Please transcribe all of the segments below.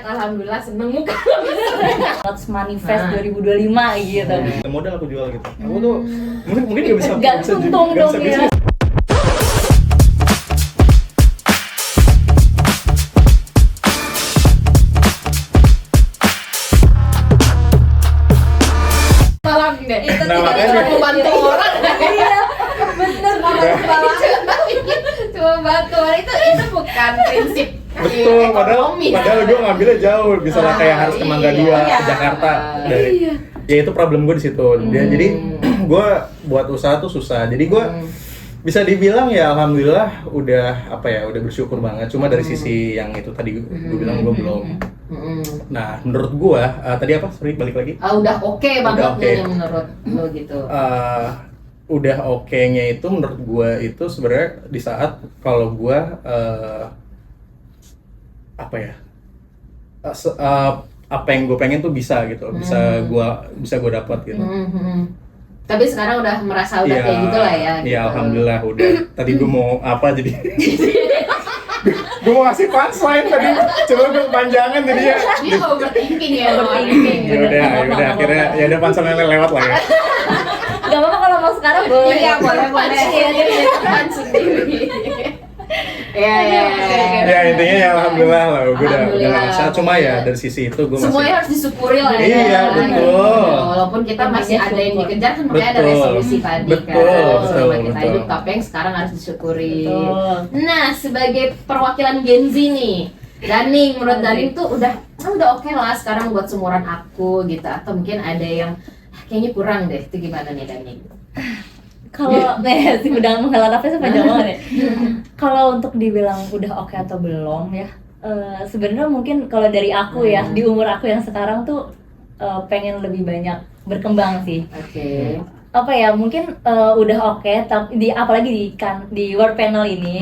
alhamdulillah seneng muka. Let's manifest 2025 gitu. Modal aku jual gitu. Aku tuh mungkin gak bisa. Gak untung dong ya. Tolong deh. Itu Nah, tidak makanya. cuma membantu orang. Iya, bener banget. Cuma bantu orang itu bukan prinsip. Betul, padahal gue ngambilnya jauh, bisa lah kayak harus ke Mangga 2, iya. ke Jakarta dari. Ya itu problem gue di situ. Jadi gue buat usaha tuh susah. Jadi gue bisa dibilang ya alhamdulillah udah bersyukur banget. Cuma dari sisi yang itu tadi gue bilang gue belum. Nah, menurut gue tadi apa? Sorry, balik lagi. Udah oke banget Udah oke. nih menurut lo gitu. Udah oke-nya itu menurut gue itu sebenarnya di saat kalau gue apa yang gue pengen tuh bisa gitu, bisa gue dapat gitu. Tapi sekarang udah merasa udah kayak gitu lah ya. Iya, alhamdulillah udah. Tadi gue mau apa jadi? Gue mau ngasih punchline tadi, coba gue kepanjangan jadi ya. Dia overthinking ya, overthinking. Ya udah akhirnya ya udah punchline lewat lah ya. Gak apa-apa kalau mau sekarang boleh. Iya, boleh. Iya, jadi depan sendiri. Iya. Ya intinya ya alhamdulillah lah, gue udah Alhamdulillah. ngerasa. Cuma ya dari sisi itu gue masih. Semuanya harus disyukuri lah ya. Iya, betul. Walaupun kita masih ada yang dikejar kan makanya ada Betul. resolusi tadi Betul, kan. Selama kita betul. hidup tapi yang sekarang harus disyukuri. Betul. Nah, sebagai perwakilan Gen Z nih, Daning, menurut Daning tuh udah oke lah sekarang buat seumuran aku gitu. Atau mungkin ada yang kayaknya kurang deh. Itu gimana nih Daning? Kalau sih udah menghela nafas panjang banget ya. Kalau untuk dibilang udah oke atau belum ya, sebenarnya mungkin kalau dari aku ya di umur aku yang sekarang tuh pengen lebih banyak berkembang sih. Oke. Apa ya mungkin udah oke, tapi apalagi di World Panel ini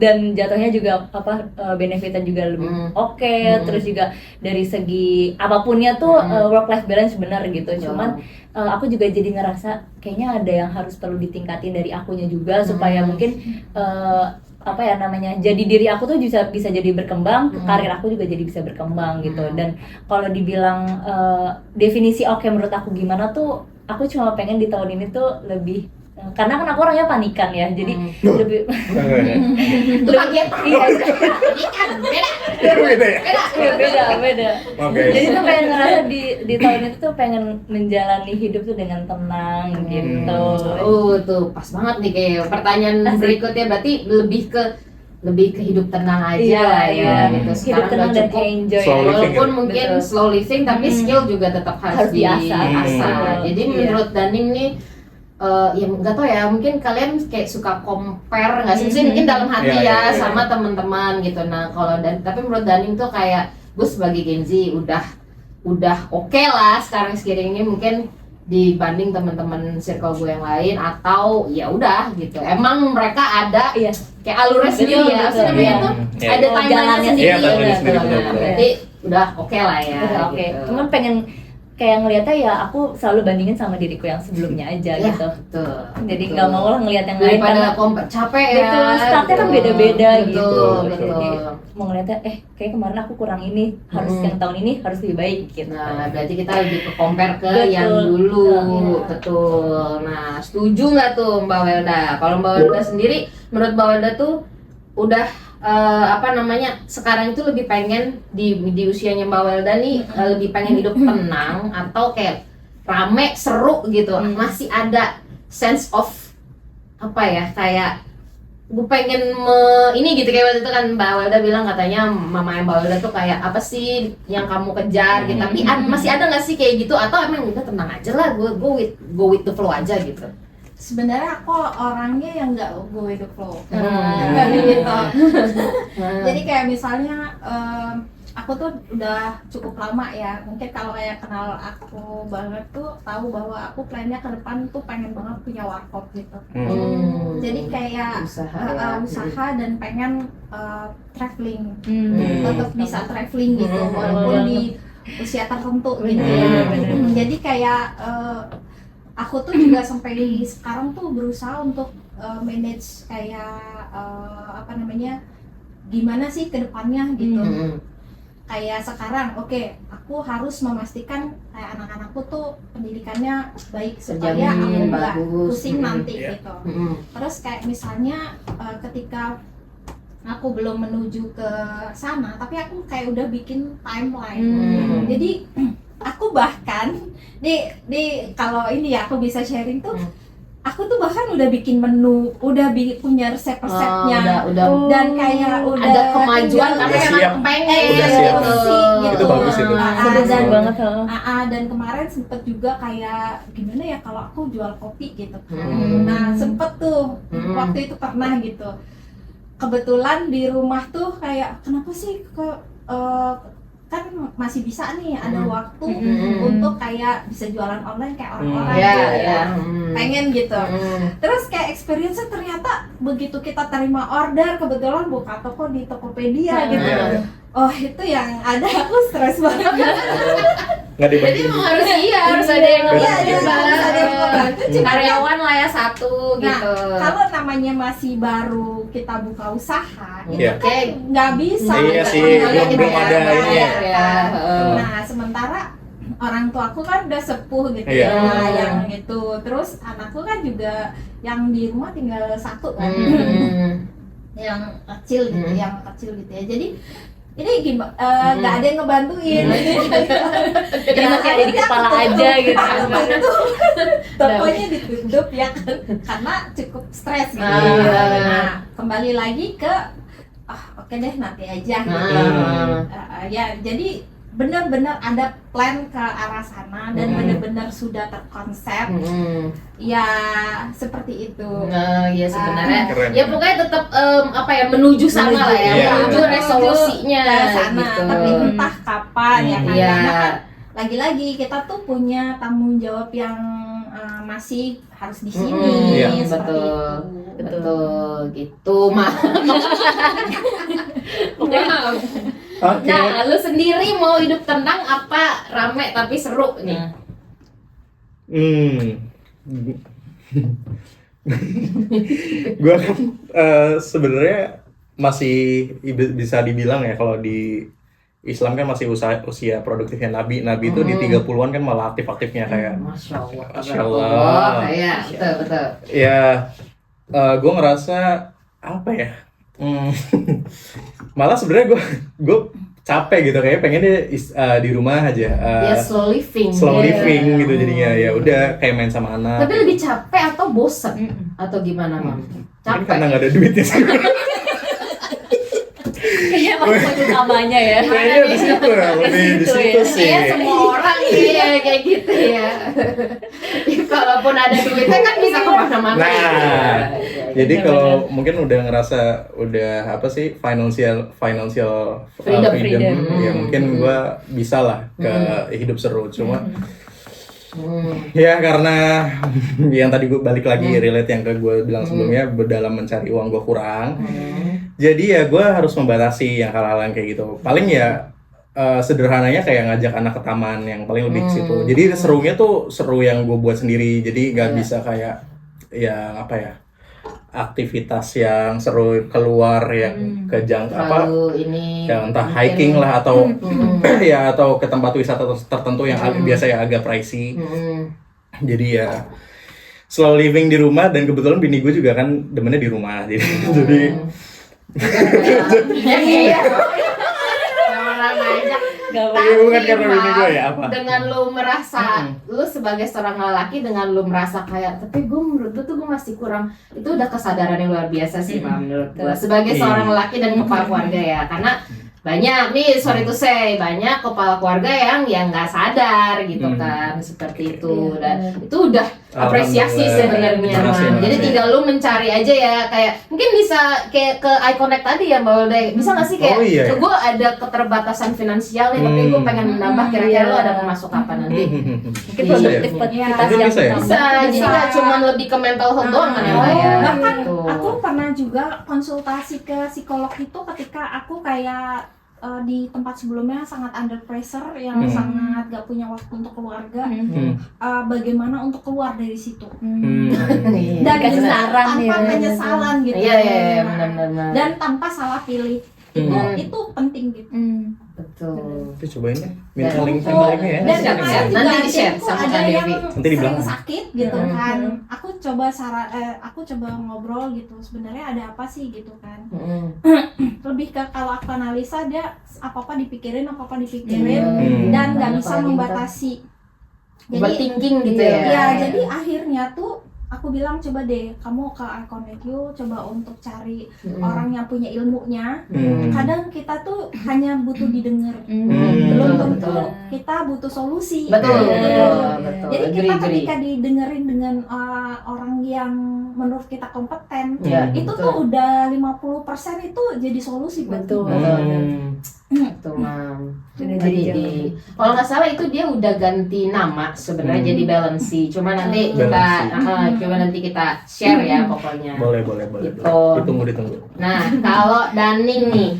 dan jatuhnya juga benefitnya juga lebih oke, terus juga dari segi apapunnya tuh work life balance benar gitu. Cuman aku juga jadi ngerasa kayaknya ada yang harus perlu ditingkatin dari akunya juga supaya mungkin jadi diri aku tuh bisa jadi berkembang, karir aku juga jadi bisa berkembang gitu. Dan kalau dibilang definisi oke menurut aku gimana tuh, aku cuma pengen di tahun ini tuh lebih karena kan aku orangnya panikan ya, jadi lebih Itu kaget. iya Kan beda. beda. Oke. Jadi tuh pengen ngerasa di tahun itu tuh pengen menjalani hidup tuh dengan tenang gitu. Tuh pas banget nih kayak pertanyaan berikutnya berarti lebih ke hidup tenang aja Iya, lah ya iya. gitu. Hidup Sekarang tenang udah dan cukup. enjoy. Slow living Walaupun ya? mungkin Betul. slow living tapi skill juga tetap harus diasah. diasah. Jadi Iya. menurut Daning nih ya nggak tahu ya, mungkin kalian kayak suka compare nggak sih? Mungkin dalam hati Iya, iya. sama teman-teman gitu. Nah kalau tapi menurut Daning tuh kayak gue sebagai Gen Z udah oke lah sekarang ini mungkin dibanding teman-teman circle gue yang lain, atau ya udah gitu. Emang mereka ada Iya. kayak alurnya sendiri ya, betul, namanya iya. tuh Iya. ada timeline Jalannya sendiri. Iya, timeline sendiri, Nah, betul. berarti udah oke lah ya. Udah oke. gitu. Cuman pengen kayak ngeliatnya ya aku selalu bandingin sama diriku yang sebelumnya aja Ya, gitu. betul. Jadi Betul. nggak mau lah ngeliat yang lain Daripada karena capek ya. betul, startnya kan gitu. beda-beda Betul, gitu. betul. Jadi mau ngeliatnya kayak kemarin aku kurang ini, harus yang tahun ini harus lebih baik gitu. Nah, berarti kita lebih ke compare ke Betul. yang dulu. Iya. Betul. Nah, setuju nggak tuh Mbak Welda? Kalau Mbak Welda sendiri, menurut Mbak Welda tuh udah sekarang itu lebih pengen di usianya Mbak Welda nih lebih pengen hidup tenang atau kayak rame, seru gitu. Masih ada sense of kayak gue pengen ini gitu, kayak waktu itu kan Mbak Welda bilang katanya mama Mbak Welda tuh kayak apa sih yang kamu kejar gitu. Tapi masih ada nggak sih kayak gitu, atau emang udah tenang aja lah, gue go with the flow aja gitu. Sebenarnya aku orangnya yang nggak go with the flow. Gitu. Jadi kayak misalnya aku tuh udah cukup lama ya, mungkin kalau kayak kenal aku banget tuh tahu bahwa aku plannya ke depan tuh pengen banget punya warkop gitu. Jadi kayak usaha dan pengen traveling, tetap bisa traveling gitu walaupun di usia tertentu gitu ya. Jadi kayak aku tuh juga sampai sekarang tuh berusaha untuk manage kayak gimana sih ke depannya gitu. kayak sekarang, oke, aku harus memastikan kayak anak-anakku tuh pendidikannya baik supaya aku Terjamin, nggak bagus. pusing nanti gitu. Mm-mm. Terus kayak misalnya ketika aku belum menuju ke sana, tapi aku kayak udah bikin timeline. Jadi aku bahkan di kalau ini ya aku bisa sharing tuh, aku tuh bahkan udah bikin menu, udah punya resep-resepnya, udah dan kayak udah ada kemajuan karena Udah siap. emang pengen Udah siap. gitu. Itu bagus itu. Sebentar banget. Dan kemarin sempet juga kayak gimana ya kalau aku jual kopi gitu. Hmm. Nah sempet tuh waktu itu pernah gitu. Kebetulan di rumah tuh kayak kenapa sih kan masih bisa nih ada waktu untuk kayak bisa jualan online kayak orang-orang gitu. Pengen gitu. Terus kayak experience-nya ternyata begitu kita terima order, kebetulan buka toko di Tokopedia gitu. Oh itu yang ada aku stres banget. Nggak Jadi dibagi. emang harus ada yang Iya, ngebantu, ada yang ngebantu. karyawan lah ya satu Nah, gitu. kalau namanya masih baru kita buka usaha, itu Iya. kan nggak bisa. Iya gitu. sih, Nggak belum bisa ada bayar, ini ya. kan. Heeh. Nah, sementara orang tua aku kan udah sepuh gitu Iya. ya, yang itu. Terus anakku kan juga yang di rumah tinggal satu kan, yang kecil gitu, ya. Jadi ini gimana? Nggak ada yang ngebantuin. Jadi masih ada di kepala aja gitu. Itu tokonya ditutup ya kan, karena cukup stres gitu. Iya. Nah, kembali lagi ke oke deh nanti aja gitu. Ya jadi benar-benar ada plan ke arah sana dan benar-benar sudah terkonsep. Ya seperti itu. Nah, ya sebenarnya Keren. ya pokoknya tetap menuju sana lah ya, Iya. menuju resolusinya ke sana, gitu. tapi entah kapan ya kan. Iya. Karena kan lagi-lagi kita tuh punya tanggung jawab yang masih harus di sini Iya. seperti Betul. itu. Betul gitu mah. Oke. Nah, lu sendiri mau hidup tenang apa rame tapi seru nih? Gue kan sebenarnya masih bisa dibilang ya kalau di Islam kan masih usia produktifnya Nabi itu di 30-an kan malah aktif-aktifnya kayak Masya Allah. Masya Allah. Ya, betul. ya gue ngerasa apa ya malah sebenarnya gue capek gitu kayak pengennya di rumah aja Ya slow living. slow Ya. living gitu jadinya ya udah kayak main sama anak. Tapi lebih capek atau bosen atau gimana, Mam? Mungkin Capek. karena nggak ada duitnya sih. Kayaknya emang poin utamanya ya. Kayaknya di situ ya, lebih di situ situ ya. sih. Iya, semua orang kayak gitu ya. Kalaupun ada duitnya kan bisa kemana-mana. Nah, Iya. jadi Benar-benar. kalau mungkin udah ngerasa udah apa sih financial Freedom. ya mungkin gua bisa lah ke hidup seru cuma Hmm. ya karena yang tadi gue balik lagi relate yang ke gue bilang sebelumnya dalam mencari uang gue kurang. Jadi ya gue harus membatasi yang hal-hal yang kayak gitu. Paling ya sederhananya kayak ngajak anak ke taman yang paling lebih ke situ. Jadi serunya tuh seru yang gue buat sendiri. Jadi nggak bisa kayak ya apa ya aktivitas yang seru keluar yang ke Terlalu ini ya entah mungkin- hiking lah atau ya atau ke tempat wisata tertentu yang biasa ya agak pricey. Jadi ya slow living di rumah dan kebetulan bini gue juga kan demennya di rumah jadi Iya. Orang aja. Gak Iya, apa-apa. bukan karena bini gue ya, apa? Dengan lu merasa lu sebagai seorang lelaki dengan lu merasa kayak tapi gue menurut gue tuh gue masih kurang, itu udah kesadaran yang luar biasa sih Mam, menurut gue sebagai Iya. seorang lelaki dan kepala keluarga ya, karena banyak nih sorry to say banyak kepala keluarga yang nggak sadar gitu kan seperti itu dan itu udah apresiasi Alhamdulillah. sebenarnya Terima kasih, Mam. Jadi makasih. tinggal lu mencari aja ya kayak mungkin bisa kayak ke iConnect tadi ya Mbak Ulde bisa nggak sih kayak Oh, iya. gue ada keterbatasan finansial nih tapi gue pengen menambah kira-kira lu ada pemasukan apa nanti Mungkin Bisa ya? produktivitas Mungkin yang bisa ya? bisa jadi nggak cuma lebih ke mental health doang kan ya Mbak ya Bahkan gitu. aku pernah juga konsultasi ke psikolog itu ketika aku kayak di tempat sebelumnya sangat under pressure yang sangat gak punya waktu untuk keluarga. Bagaimana untuk keluar dari situ dan Dikasih benar, saran tanpa ya. penyesalan gitu. Iya benar-benar Dan tanpa salah pilih. Itu penting gitu. Betul. Tapi cobain deh, minta linknya ya. Dan Siap, kemarin siap. juga Nanti di-share adikku sama ada Kak yang Devi. Nanti di sering belakang. sakit gitu Hmm. kan. Aku coba ngobrol gitu. Sebenarnya ada apa sih gitu kan. Lebih ke kalau aku analisa dia apa-apa dipikirin dan nggak bisa Apalagi membatasi. Jadi Overthinking gitu ya. ya jadi akhirnya tuh aku bilang coba deh kamu ke Iconic You coba untuk cari orang yang punya ilmunya. Kadang kita tuh hanya butuh didengar. Belum Betul, tentu betul. kita butuh solusi. Betul, Iya. betul. Jadi kita Agree. ketika didengerin dengan orang yang menurut kita kompeten, Ya, itu betul. tuh udah 50% itu jadi solusi buat Betul. kita. Betul, Mam. Udah Jadi jadi kalau nggak salah itu dia udah ganti nama sebenarnya jadi Balenci. Cuma nanti kita Balenci. coba nanti kita share ya pokoknya. Boleh. Gitu. Ditunggu. Nah, kalau Daning nih,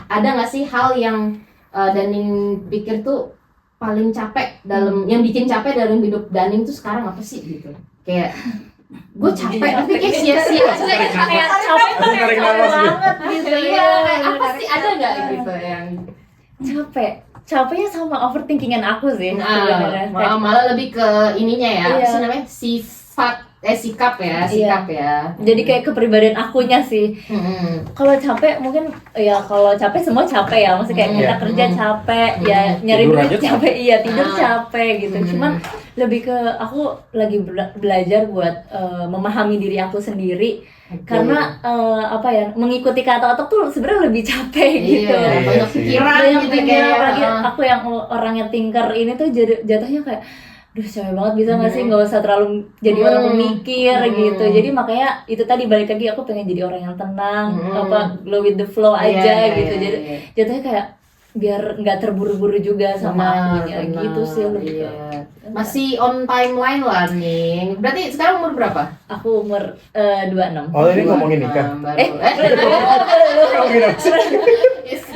ada nggak sih hal yang Daning pikir tuh paling capek yang bikin capek dalam hidup Daning tuh sekarang apa sih gitu? Kayak gue capek tapi kayak sia-sia aja kayak kayak capek tuh Tarik capek nafas gitu. banget gitu Iya, ya. kayak apa sih ada nggak gitu yang Capeknya sama overthinkingan aku sih sebenarnya. malah lebih ke ininya ya, apa Iya. sih namanya sikap ya. Jadi kayak kepribadian akunya sih. Kalau capek mungkin ya kalau capek semua capek ya. Maksudnya kayak kita Iya. kerja capek, ya nyari Tidur duit aja capek, iya tidur Ah. capek gitu. Cuman lebih ke aku lagi belajar buat memahami diri aku sendiri. Karena apa ya, mengikuti kata otak tuh sebenarnya lebih capek gitu. Iya, banyak sih. pikiran Banyak gitu pikiran, kayak. apalagi aku yang orangnya thinker ini tuh jatuhnya kayak duh capek banget, bisa nggak sih nggak usah terlalu jadi orang pemikir gitu. Jadi makanya itu tadi balik lagi aku pengen jadi orang yang tenang, go with the flow aja Iya, gitu. iya, Jadi iya. jatuhnya kayak biar nggak terburu-buru juga sama akunya Benar, gitu sih lebih ke. iya. Masih on timeline lah nih. Berarti sekarang umur berapa? Aku umur 26. Oh, ini ngomongin nikah.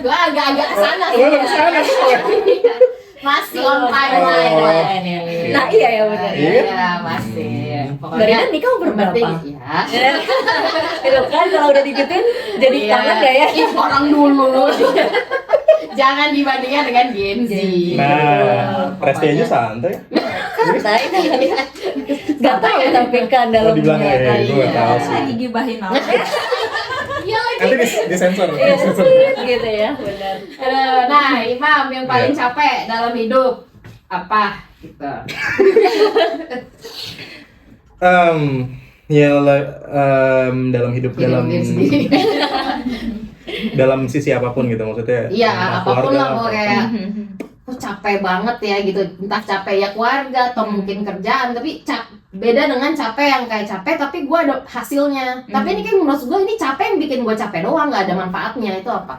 Gua agak-agak sana Oh, lu sana. Masih on timeline Oh. lah ini. Nah iya ya benar. Iya, masih. Mbak Rina nikah umur berapa? penting, ya. Itu kan kalau udah digituin jadi Iya. kangen ya. Ih, orang dulu. Jangan dibandingkan dengan Gen Z. Nah, Presti aja santai. Santai. Gak tahu tapi kan dalam Oh, dibilang dunia ya, gue iya. gak tau sih. Lagi gibahin aku. Iya lagi. Nanti disensor. Iya, gitu ya, benar. Nah, Imam yang paling Iya. capek dalam hidup apa? Gitu. Dalam hidup Dalam diri sendiri. dalam sisi apapun gitu maksudnya. Iya, entah apapun lah keluarga, kayak aku capek banget ya gitu. Entah capek ya keluarga atau mungkin kerjaan, tapi beda dengan capek yang kayak capek tapi gue ada hasilnya. Tapi ini kan menurut gue ini capek yang bikin gue capek doang, nggak ada manfaatnya. Itu apa?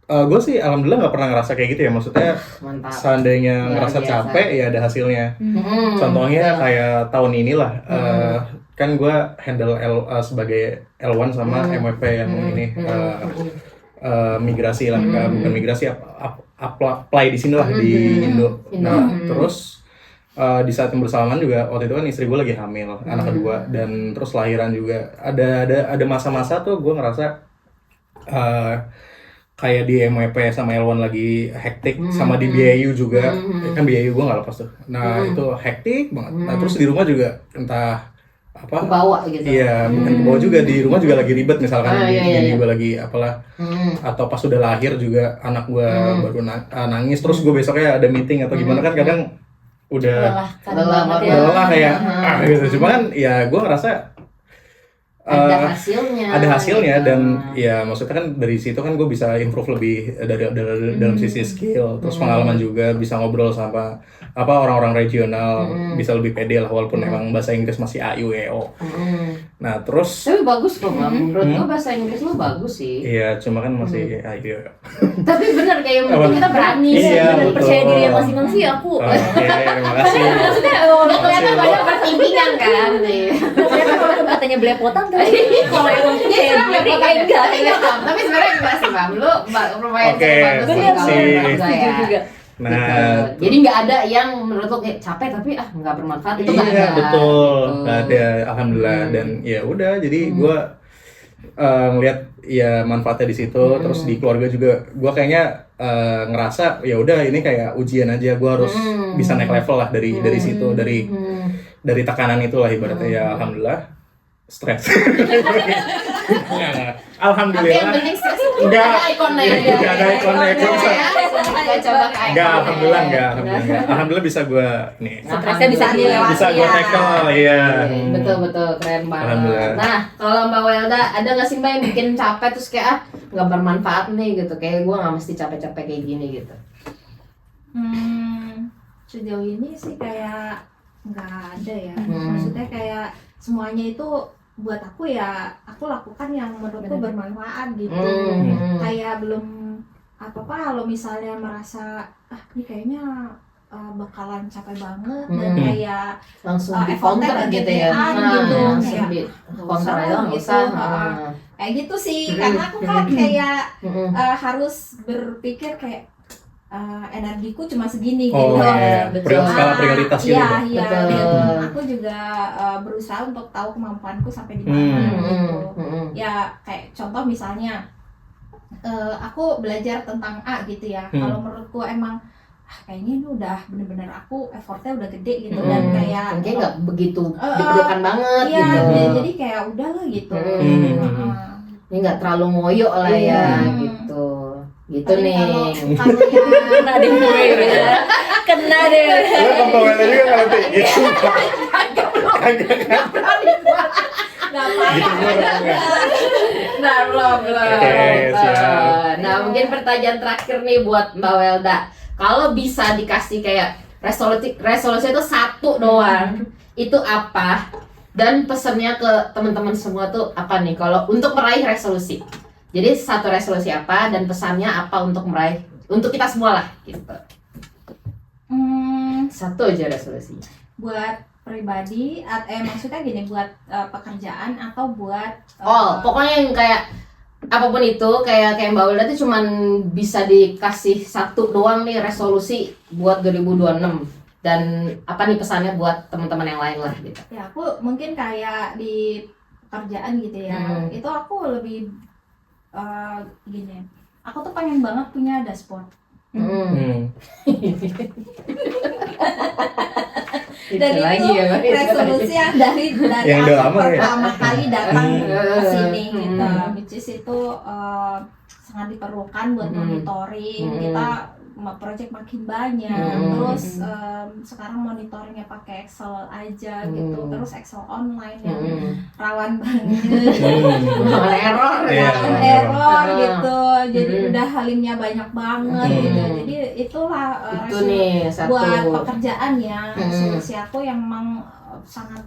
Gue sih alhamdulillah nggak pernah ngerasa kayak gitu ya, maksudnya Mantap. seandainya Luar ngerasa biasa. capek ya ada hasilnya. Contohnya kayak tahun inilah, kan gue handle sebagai L1 sama MWP yang ini migrasi lah, bukan migrasi, apply di sini lah di Indo. Nah terus di saat yang bersamaan juga waktu itu kan istri gue lagi hamil anak kedua, dan terus lahiran juga ada masa-masa tuh gue ngerasa kayak di MWP sama L1 lagi hektik, sama di BAU juga, kan BAU gue nggak lepas tuh. Nah itu hektik banget. Nah terus di rumah juga entah apa, Kebawa gitu. iya bukan kebawa juga, di rumah juga lagi ribet misalkan Iya. gue lagi apalah, atau pas udah lahir juga anak gue baru nangis, terus gue besoknya ada meeting atau gimana, kan kadang udah lelah kayak gitu. Cuma kan ya gue ngerasa ada hasilnya. ada hasilnya, dan ya maksudnya kan dari situ kan gue bisa improve lebih dari dalam sisi skill, terus pengalaman juga, bisa ngobrol sama apa orang-orang regional, bisa lebih pede lah walaupun memang bahasa Inggris masih AUEO. Nah terus Tapi bagus kok, Mam. Menurut gue bahasa Inggris lu bagus sih. iya cuma kan masih AUEO. Tapi bener kayak yang penting kita berani sih. Iya, Dan betul. percaya diri masing-masing sih aku. Oke, terima kasih. Maksudnya Udah kelihatan banyak pertimbangan kan nih. ternyata walaupun katanya belepotan tapi kalau emang percaya diri enggak. Tapi sebenarnya enggak sih, Bang. Lu lumayan Oke, bagus sih Bener kalau sih, menurut gue setuju ya. juga. Nah, Gitu. Jadi nggak ada yang menurut lo kayak capek tapi nggak bermanfaat, itu nggak iya ada. betul, Gitu. nggak ada, alhamdulillah. Dan ya udah, jadi gue ngelihat ya manfaatnya di situ. Terus di keluarga juga gue kayaknya ngerasa ya udah ini kayak ujian aja, gue harus bisa naik level lah dari situ, dari tekanan itulah ibaratnya. Ya alhamdulillah stres. Nggak. Alhamdulillah. Tapi yang penting stres itu Enggak. ada ikonnya ya. Nggak ada ikonnya. Gue bisa. Coba ke Enggak, ikonnya. alhamdulillah enggak. Alhamdulillah bisa gue nih. Stresnya bisa Alhamdulillah. Bisa gue tackle, iya. Betul keren banget. Alhamdulillah. Nah, kalau Mbak Welda ada nggak sih Mbak yang bikin capek terus kayak nggak bermanfaat nih gitu, kayak gue nggak mesti capek-capek kayak gini gitu. Sejauh ini sih kayak nggak ada ya. Maksudnya kayak semuanya itu buat aku ya aku lakukan yang menurutku bermanfaat gitu. Kayak belum apa-apa kalau misalnya merasa ini kayaknya bakalan capek banget dan kayak Langsung di effortnya counter gitu ya. gitu. Langsung Kayak, di nggak counter usah aja nggak gitu. usah. Kayak gitu sih karena aku kan kayak harus berpikir kayak energiku cuma segini Oh, gitu. iya. Betul. Skala prioritas gitu. Iya, Pak. iya. Betul. Dan aku juga berusaha untuk tahu kemampuanku sampai di mana gitu. Ya kayak contoh misalnya aku belajar tentang A gitu ya. Kalau menurutku emang kayaknya ini udah bener-bener aku effortnya udah gede gitu dan kayak mungkin nggak begitu diperlukan banget iya, gitu. jadi kayak udah lah gitu. Ini nggak terlalu ngoyo lah ya gitu. Gitu Tapi nih. kalau yang Kena deh gue gitu ya. Kena deh. Lu pembawaan juga kalau kayak gitu. nggak apa-apa. Nah, belum. Oke, siap. Nah, mungkin pertanyaan terakhir nih buat Mbak Welda. Kalau bisa dikasih kayak resolusi itu satu doang, itu apa? Dan pesannya ke teman-teman semua tuh apa nih? Kalau untuk meraih resolusi. Jadi satu resolusi apa dan pesannya apa untuk meraih untuk kita semua lah gitu. Satu aja resolusinya. Buat pribadi maksudnya gini buat pekerjaan atau buat Pokoknya yang kayak apapun itu kayak Mbak Wilda tuh cuman bisa dikasih satu doang nih resolusi buat 2026 dan apa nih pesannya buat teman-teman yang lain lah gitu. ya aku mungkin kayak di pekerjaan gitu ya. Itu aku lebih gini. Aku tuh pengen banget punya dashboard. Dan itu resolusi yang dari Yang udah lama ya? pertama kali datang ke sini gitu. Which is itu sangat diperlukan buat monitoring. Kita project makin banyak. Terus sekarang monitoringnya pakai Excel aja gitu. Terus Excel online yang rawan banget. Error Iya. Error gitu. Jadi udah halimnya banyak banget gitu. Jadi itulah itu nih satu buat pekerjaan ya solusi aku yang memang sangat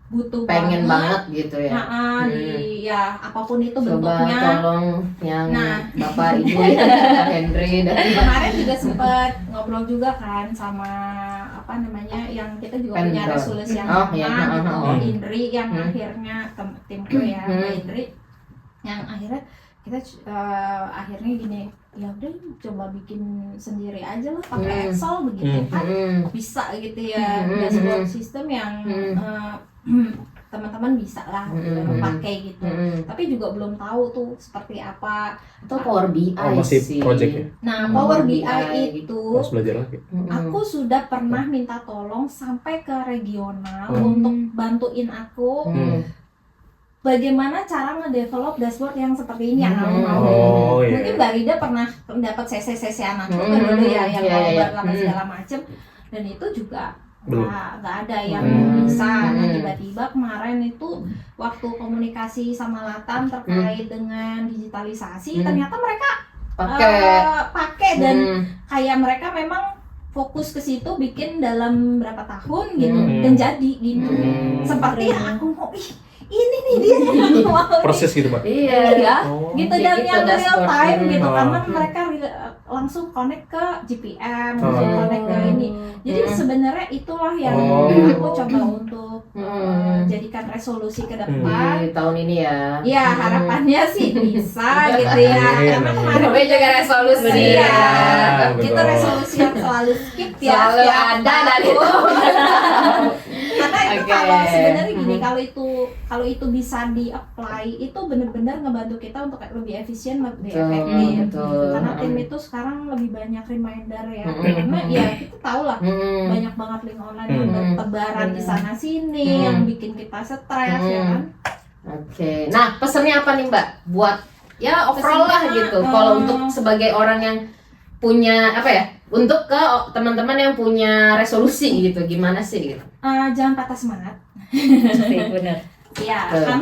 butuh pengen banget gitu ya. Ya apapun itu Coba bentuknya. tolong yang Bapak Ibu ya, Pak Henry dan Kemarin juga sempat ngobrol juga kan sama apa namanya yang kita juga punya Vendor. resolusi yang Oh, sama iya. gitu Indri yang akhirnya timku ya Mbak Indri yang akhirnya kita akhirnya gini ya udah coba bikin sendiri aja lah pakai Excel begitu kan bisa gitu ya dashboard system yang teman-teman bisa lah pakai gitu tapi juga belum tahu tuh seperti apa atau Power BI masih sih. project ya? nah Power BI gitu. itu Harus belajar lagi. aku sudah pernah minta tolong sampai ke regional untuk bantuin aku bagaimana cara ngedevelop dashboard yang seperti ini yang kamu mau. Oh, iya. Mungkin Mbak Rida pernah dapat CC anakku kan dulu ya yang mau buat segala macem dan itu juga nggak ada yang bisa. Nah tiba-tiba kemarin itu waktu komunikasi sama Latam terkait dengan digitalisasi ternyata mereka pakai dan kayak mereka memang fokus ke situ bikin dalam berapa tahun gitu dan jadi gitu seperti yang aku mau ini nih dia yang mau Proses gitu, Pak. Iya. gitu Ya, dan gitu, yang real dashboard. time gitu karena mereka langsung connect ke GPM langsung connect ke ini jadi sebenarnya itulah yang aku coba untuk jadikan resolusi ke depan Di tahun ini ya. ya harapannya sih bisa gitu ya karena kemarin Namanya juga resolusi Iya, betul. itu resolusi yang selalu skip ya Selalu setiap ada dan tahun. itu Karena itu Oke. kalau sebenarnya gini, kalau itu bisa di-apply, itu benar-benar ngebantu kita untuk lebih efisien, lebih efektif. betul. Karena tim itu sekarang lebih banyak reminder ya. Karena ya kita tahu lah banyak banget link online yang bertebaran di sana sini yang bikin kita stres ya kan. Oke. Nah, pesannya apa nih Mbak? Buat ya overall lah Pesannya, gitu. Kalau untuk sebagai orang yang punya apa ya? Untuk ke teman-teman yang punya resolusi gitu, gimana sih gitu? Jangan patah semangat. Benar. Ya, Betul.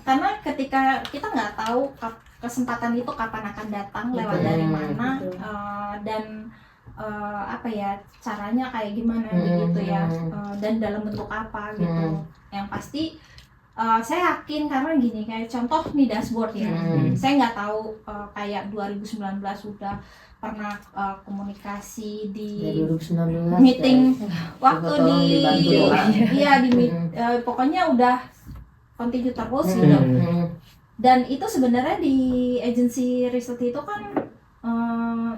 karena ketika kita nggak tahu kesempatan itu kapan akan datang, lewat dari mana, dan apa ya caranya kayak gimana gitu ya, dan dalam bentuk apa gitu. Yang pasti saya yakin, karena gini, kayak contoh nih dashboard ya, saya nggak tahu kayak 2019 udah pernah komunikasi di 2019 meeting waktu Coba tolong dibantu di doa. iya di pokoknya udah continue terus gitu. Dan itu sebenarnya di agensi riset itu kan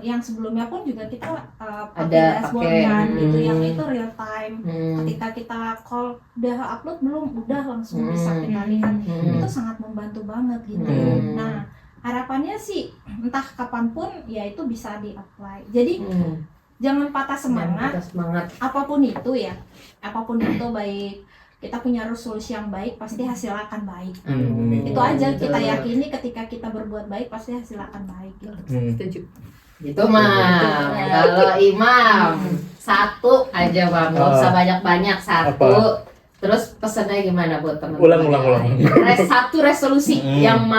yang sebelumnya pun juga kita pakai dashboard kan gitu, yang itu real time. Ketika kita call udah upload belum, udah langsung bisa kita lihat. Itu sangat membantu banget gitu. Nah, harapannya sih entah kapanpun ya itu bisa di-apply. Jadi jangan patah semangat. Apapun itu ya, apapun itu, baik kita punya resolusi yang baik, pasti hasil akan baik. Itu aja kita yakini, ketika kita berbuat baik pasti hasil akan baik gitu. Setuju. Gitu Mam. Kalau Imam satu aja Mam, nggak usah banyak-banyak, satu. Apa? Terus pesannya gimana buat teman-teman? Ulang. Satu resolusi yang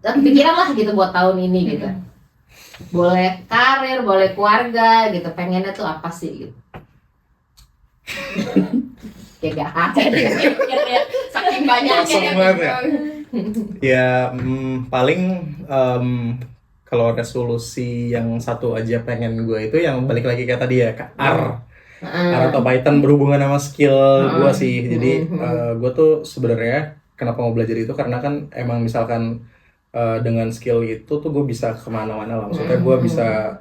pikiran lah gitu buat tahun ini gitu. Boleh karir, boleh keluarga gitu. Pengennya tuh apa sih gitu? Kayak gak ada deh. Saking banyaknya. Kosong banget ya. Ya paling kalau resolusi yang satu aja pengen gue itu yang balik lagi kayak tadi ya, R atau Python, berhubungan sama skill gue sih. Jadi gue tuh sebenarnya kenapa mau belajar itu karena kan emang misalkan dengan skill itu tuh gue bisa kemana-mana lah. Maksudnya gue bisa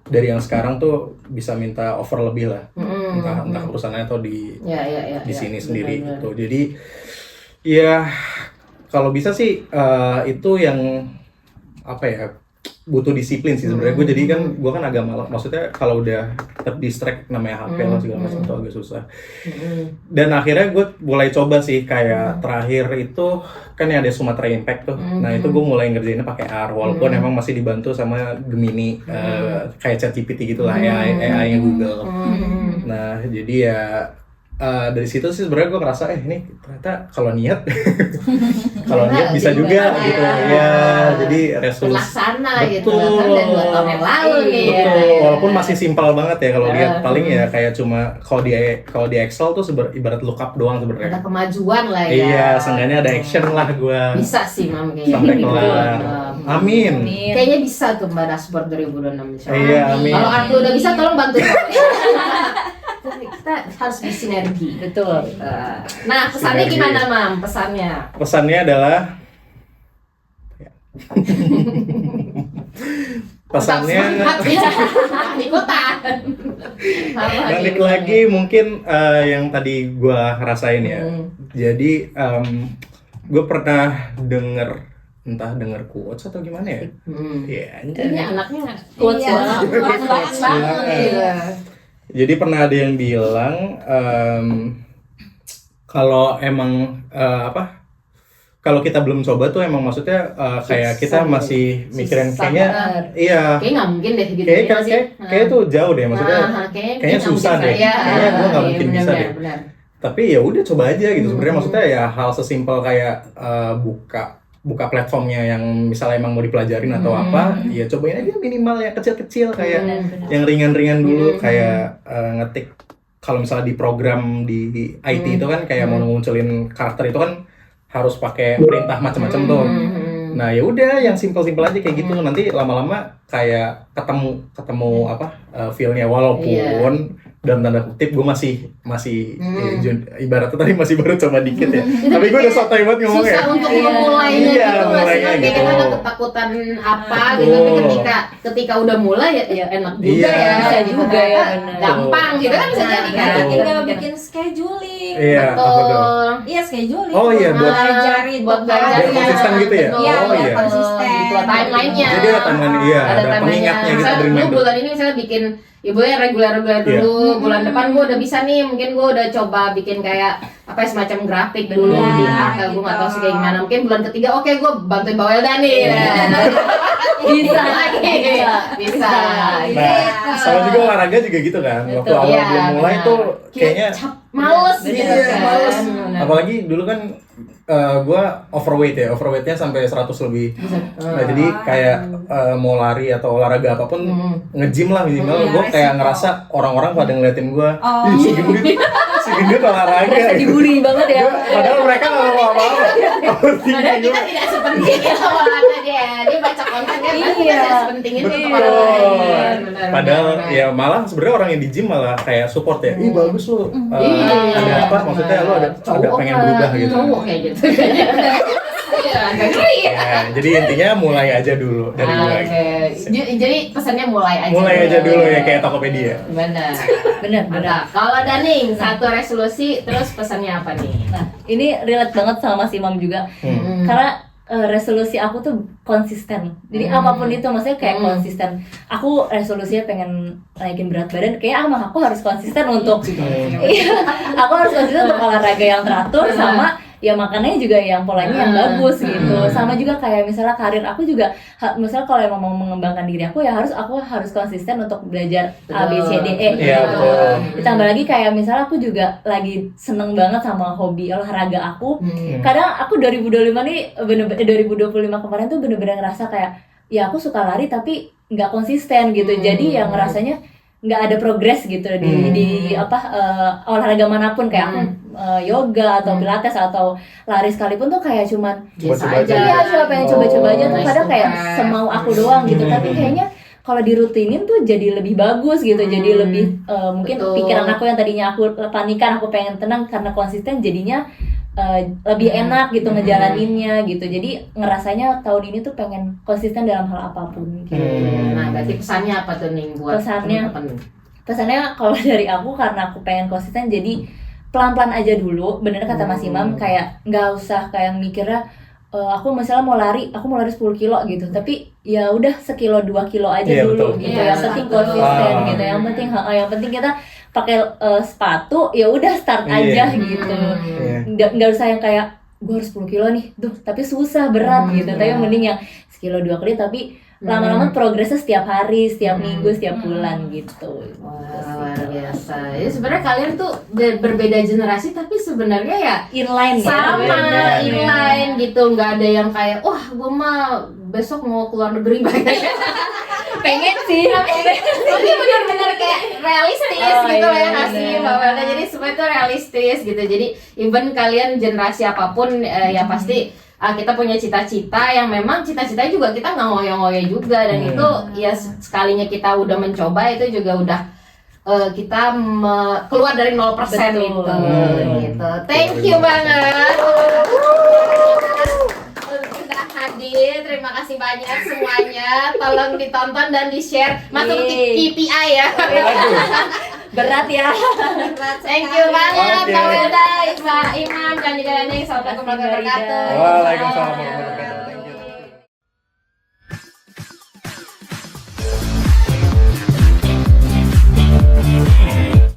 dari yang sekarang tuh bisa minta offer lebih lah, entah perusahaannya atau di sini sendiri gitu. Jadi ya kalau bisa sih itu yang apa ya, butuh disiplin sih sebenarnya. Gue jadi kan gue kan agak malas, maksudnya kalau udah terdistract namanya HP lah segala macam itu agak susah. Dan akhirnya gue mulai coba sih kayak terakhir itu kan yang ada Sumatra Impact tuh. Nah itu gue mulai ngerjainnya pakai R, walaupun emang masih dibantu sama Gemini kayak ChatGPT gitulah, AI-nya Google. Nah jadi ya dari situ sih sebenarnya gue ngerasa ini ternyata kalau niat bisa juga gitu ya. Jadi resolusi Terlaksana gitu betul, kan, dan 2 tahun yang lalu nih ya. betul. Walaupun masih simpel banget ya kalau lihat, paling ya kayak cuma kalau di Excel tuh ibarat lookup doang Ada sebenarnya. kemajuan lah ya. Iya, seenggaknya ada action lah gue Bisa sih Mam kayaknya. sampai Gitu. kelar. Amin. Kayaknya bisa tuh Mbak dashboard 2026 insya Allah. Iya, amin. Kalau Artu udah bisa tolong bantu. Kita harus bersinergi. Betul. Nah, pesannya Sinergi. gimana Mam? Pesannya? Pesannya adalah pesannya ikutan. balik lagi mungkin yang tadi gue rasain ya. Jadi gue pernah denger quotes atau gimana ya? Iya, Ini anaknya Quotes Iya. banget. Iya. Jadi pernah ada yang bilang kalau emang kalau kita belum coba tuh emang maksudnya kayak kita masih mikirin Susah kayaknya banget. iya Kayaknya nggak mungkin deh gitu. kayak tuh jauh deh maksudnya kayaknya susah deh. Kayaknya gue nggak mungkin bisa deh. Benar. Tapi ya udah coba aja gitu. Sebenarnya maksudnya ya hal sesimpel kayak buka platformnya yang misalnya emang mau dipelajarin atau apa, ya cobain aja minimal ya kecil-kecil kayak yang ringan-ringan dulu kayak ngetik. Kalau misalnya di program di IT itu kan kayak mau munculin karakter itu kan harus pakai perintah macam-macam tuh. Nah ya udah yang simpel-simpel aja kayak gitu, nanti lama-lama kayak ketemu feel-nya, walaupun dalam tanda kutip gue masih ibaratnya tadi masih baru coba dikit ya. Tapi gue udah sotoy banget ngomongnya. Susah untuk memulainya Iya, gitu, mulainya kayak gitu. kita ada ketakutan apa gitu, tapi ketika udah mulai ya enak juga Iya. ya, Bisa gitu. juga ya, Ternyata benar. gampang gitu kan bisa jadi kan. Betul. tinggal bikin scheduling. Iya, apa tuh? Betul. Iya, scheduling. Oh, iya, buat ngajarin buat tuh, belajar Biar konsisten gitu ya? Betul. Iya, Oh, biar iya. konsisten. Gitu, timeline-nya. Jadi ada timeline, iya, ada timeline-nya. pengingatnya gitu, Misalnya reminder. lu bulan ini misalnya bikin ibu ya reguler dulu, bulan depan gue udah bisa nih, mungkin gue udah coba bikin kayak apa ya, semacam grafik dulu Benar, di akta, gue nggak tahu sih kayak gimana. Mungkin bulan ketiga oke gue bantuin Mbak Welda nih. Bisa lagi, bisa. Nah, sama juga olahraga juga gitu kan. Waktu Betul. awal Iya, belum mulai benar. tuh kayaknya males Bener, gitu iya, kan. males. Benar. Apalagi dulu kan gue overweightnya sampai 100 lebih. Nah jadi kayak mau lari atau olahraga apapun nge-gym lah minimal. Iya, Gue kayak resiko. ngerasa orang-orang pada ngeliatin gue, Oh. ih si gendut olahraga. Merasa dibully banget ya. Padahal mereka nggak mau apa-apa. Padahal kita tidak sepenting itu olahraga dia baca konten kan, Iya. kita tidak sepenting itu untuk Betul. orang lain. Benar, Padahal benar. ya malah sebenarnya orang yang di gym malah kayak support ya. Ih bagus lu. Iya. Ada apa? Maksudnya lu ada Cowok pengen kan, berubah gitu. Cowok kayak gitu. Iya, agak ngeri ya. Ya, jadi intinya mulai aja dulu dari mulai. Oke. Jadi pesannya mulai aja. Mulai aja dulu ya kayak Tokopedia. Benar. Benar. Ada. Kalau Daning satu resolusi, terus pesannya apa nih? Nah, ini relate banget sama Mas Imam juga. Karena resolusi aku tuh konsisten. Jadi apapun itu maksudnya kayak konsisten. Aku resolusinya pengen naikin berat badan, kayak emang aku harus konsisten untuk iya, aku harus konsisten untuk olahraga yang teratur sama ya makannya juga yang polanya yang bagus gitu. Sama juga kayak misalnya karir aku juga misalnya kalau emang mau mengembangkan diri aku ya aku harus konsisten untuk belajar A B C D E Iya, gitu. betul. Ditambah lagi kayak misalnya aku juga lagi seneng banget sama hobi olahraga aku. Kadang aku 2025 nih 2025 kemarin tuh bener-bener ngerasa kayak ya aku suka lari tapi nggak konsisten gitu. Jadi yang ngerasanya nggak ada progres gitu di olahraga manapun kayak aku yoga atau pilates atau lari sekalipun tuh kayak cuman Coba-coba aja. iya cuma pengen coba-coba aja tuh Nice kadang to kayak have. semau aku doang gitu tapi kayaknya kalau dirutinin tuh jadi lebih bagus gitu jadi lebih mungkin Betul. pikiran aku yang tadinya aku panikan aku pengen tenang karena konsisten jadinya lebih enak gitu ngejalaninnya gitu jadi ngerasanya tahun ini tuh pengen konsisten dalam hal apapun gitu. Nah, berarti pesannya apa tuh nih buat Pesannya- teman-teman? Pesannya kalau dari aku karena aku pengen konsisten jadi pelan-pelan aja dulu bener kata Mas Imam kayak nggak usah kayak mikirnya aku misalnya mau lari 10 kilo gitu tapi ya udah sekilo 2 kilo aja Iya, dulu betul. gitu Iya, yang penting betul. konsisten Ah. gitu yang penting kita pakai sepatu ya udah start Iya. aja gitu Iya. nggak usah yang kayak gue harus 10 kilo nih tuh tapi susah berat gitu tapi yang mending yang sekilo 2 kilo tapi lama-lama progresnya setiap hari setiap minggu setiap bulan gitu. Wah, luar biasa. Jadi sebenarnya kalian tuh berbeda generasi tapi sebenarnya ya Inline ya, sama bener. inline gitu, nggak ada yang kayak wah gue mah besok mau keluar negeri banget. pengen sih Tapi benar-benar kayak realistis Oh, gitu iya, ya ngasih bener. Mbak Welda. Jadi semua itu realistis gitu. Jadi even kalian generasi apapun ya pasti kita punya cita-cita yang memang cita-cita juga kita nggak ngoyo-ngoyo juga dan itu ya sekalinya kita udah mencoba itu juga udah kita keluar dari 0% Betul. gitu. Thank you banget. Sudah hadir, terima kasih banyak semuanya. Tolong ditonton dan di-share. Masuk ke KPI ya. berat ya. Thank you banget Oke. Mbak Welda, Mbak Imam dan juga Daning. Assalamualaikum warahmatullahi wabarakatuh. Waalaikumsalam warahmatullahi wabarakatuh.